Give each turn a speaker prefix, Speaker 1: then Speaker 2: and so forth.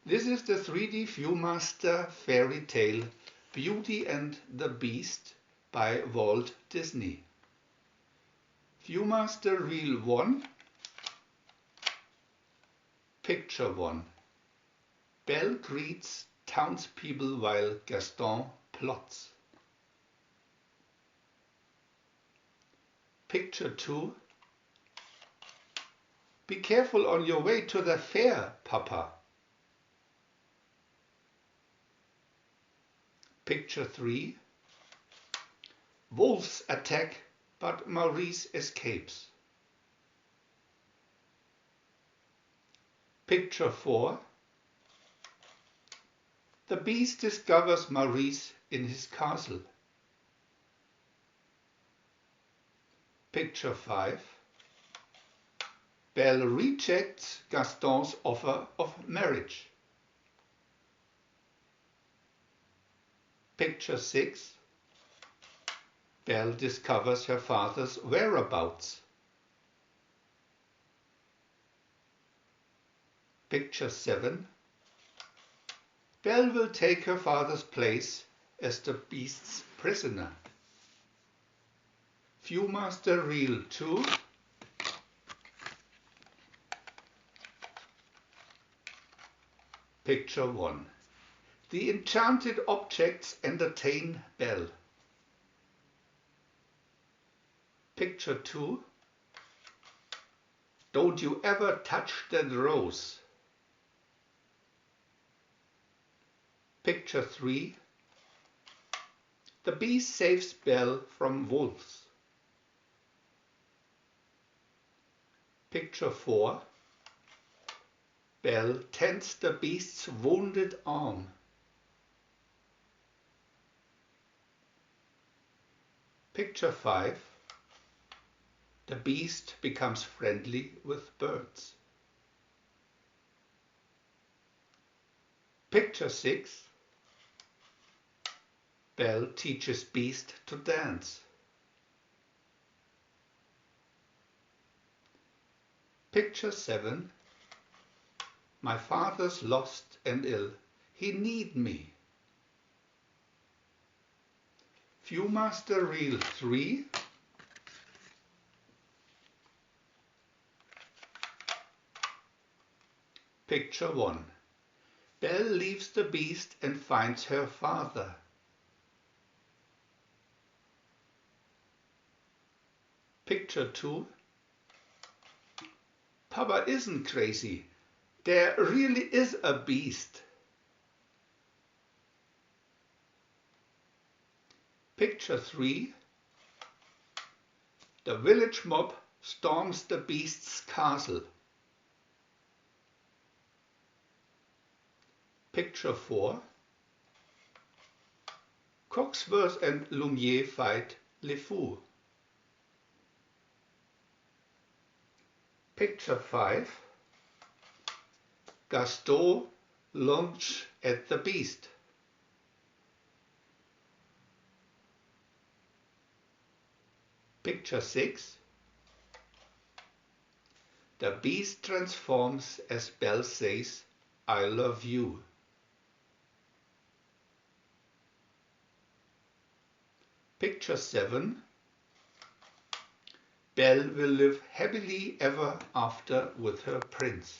Speaker 1: This is the 3D VIEW-MASTER fairy tale Beauty and the Beast by Walt Disney. VIEW-MASTER Reel 1. Picture 1. Belle greets townspeople while Gaston plots. Picture 2. Be careful on your way to the fair, Papa. Picture 3. Wolves attack, but Maurice escapes. Picture 4. The Beast discovers Maurice in his castle. Picture 5. Belle rejects Gaston's offer of marriage. Picture 6. Belle discovers her father's whereabouts. Picture 7. Belle will take her father's place as the Beast's prisoner. VIEW-MASTER Reel 2. Picture 1. The enchanted objects entertain Belle. Picture 2. Don't you ever touch that rose. Picture 3. The Beast saves Belle from wolves. Picture 4. Belle tends the Beast's wounded arm. Picture 5. The Beast becomes friendly with birds. Picture 6. Belle teaches Beast to dance. Picture 7. My father's lost and ill. He need me. VIEW-MASTER Reel 3. Picture 1. Belle leaves the Beast and finds her father. Picture 2. Papa isn't crazy. There really is a beast. Picture 3. The village mob storms the Beast's castle. Picture 4. Cogsworth and Lumiere fight Le Fou. Picture 5. Gaston lunges at the Beast. Picture 6. The Beast transforms as Belle says, I love you. Picture 7. Belle will live happily ever after with her prince.